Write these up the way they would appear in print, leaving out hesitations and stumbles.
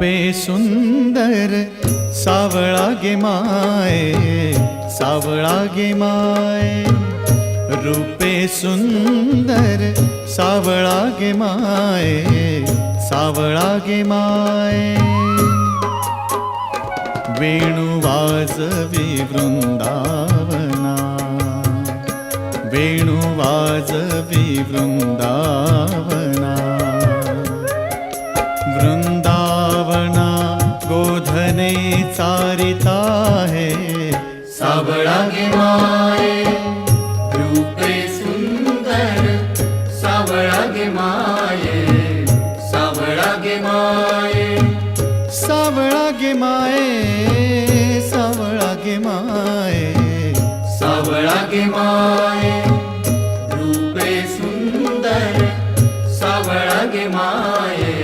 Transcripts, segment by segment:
रूपे सुंदर सावळा गे माये, सावळा गे माये. रूपे सुंदर सावळा गे माये, सावळा गे माये. वेणू वाजवी वृंदावना, वेणू वाजवी वृंदावना. वृंदावना गोधने चारिता है, सावळा गे माये. रूपे सुंदर सावळा गे माये, सावळा गे माये. सावळा गे माये, सावळा गे माये. सावळा गे माये. रूपे सुंदर सावळा गे माये,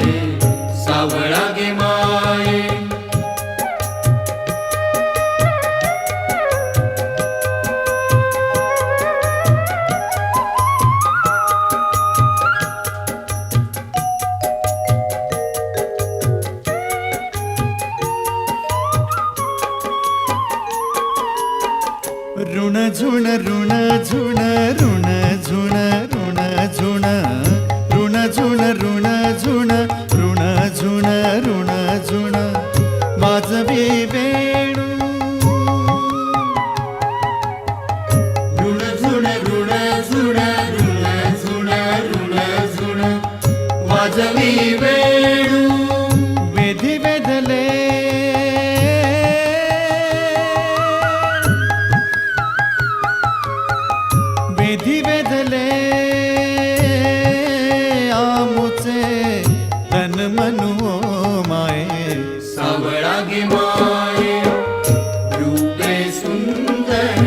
सावळा गे माये. ऋण झुण ऋण झुण ऋण झुण ऋण झुण ऋण झुण ऋण झुण ऋण झुण ऋण झुण. वाजवी वेणू ऋण झुण ऋण झुण ऋण झुण ऋण झुण. वाजवी वेणू वेधी वेधले वेधी वेधले आमुचे तन मनु ओ माये. सावळा गे माये. रूपे सुंदर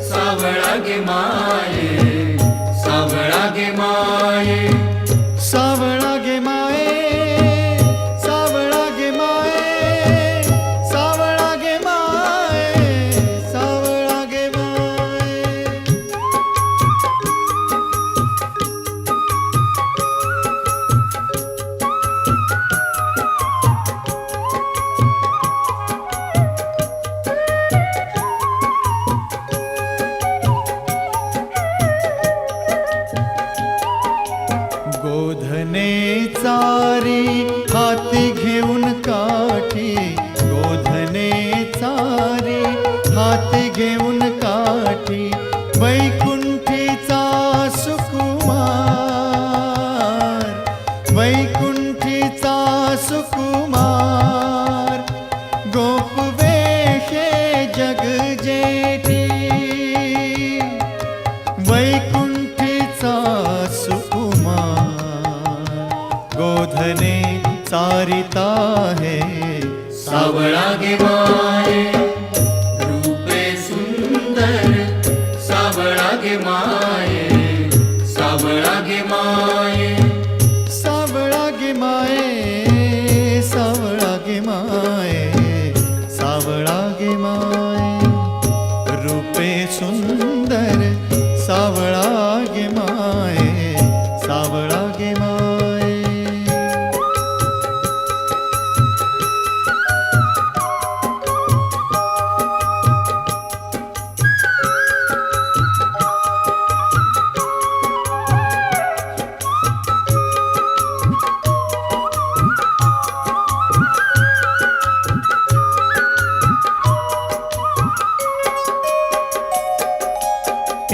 सावळा गे माये, सावळा गे माये. सावळा गे माये, सावळा गे माये. सावळा गे माये, सावळा गे माये. गोधने चारी हाती घेऊन काठी, गोधने चारी हाती घेऊन काठी. वैकुंठीचा सुकुमार, वैकुंठीचा सुकुमार. गोपवेशे जग जेठी, वैकुंठीचा सुकुमार. गोधने चारिता है, सावळा गे माये. रूपे सुंदर सावळा गे माये, सावळा गे माये. सावळा गे माये, सावळा गे माये. सावळा गे माये. रूपे सुंदर सावळा गे माये, सावळा गे माये.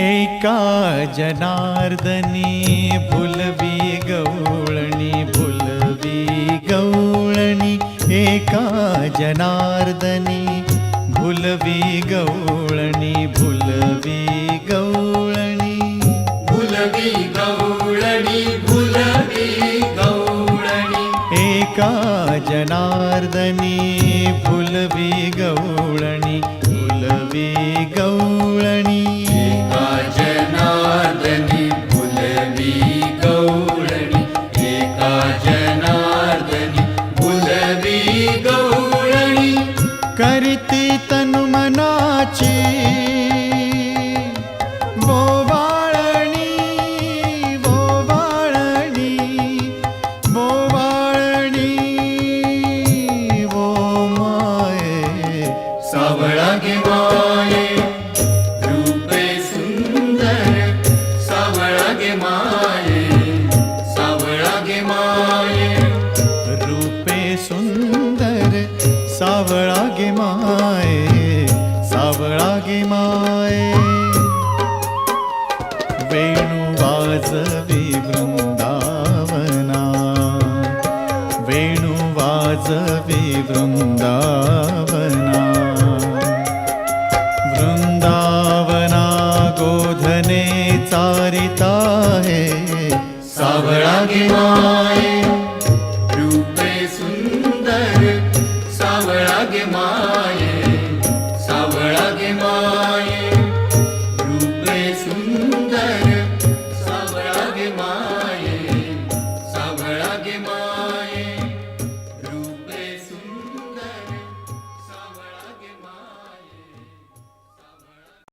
एका जनार्दनी भुलवी गवळणी, भुलवी गवळणी. एका जनार्दनी भुलवी गवळणी, भुलवी गवळणी. भुलवी गवळणी, भुलवी गवळणी. एका जनार्दनी भुलवी गवळणी, भुलवी गवळणी. एका जनार्दनी भुलवी गवळणी, एका जनार्दनी भुलवी गवळणी. करीती तनु मनाची बोवाळणी, बोवाळणी, बोवाळणी. माये सावळा गे माये रूपे सुंदर सावळा गे माये सावळा गे माये वेणू वाजवी वृंदावना वेणू वाजवी वृंदावना वृंदावना गोधने चारिता है सावळा गे माये रूपे सुंदर सावळा गे माये सावळा गे माये रूपे सुंदर सावळा गे माये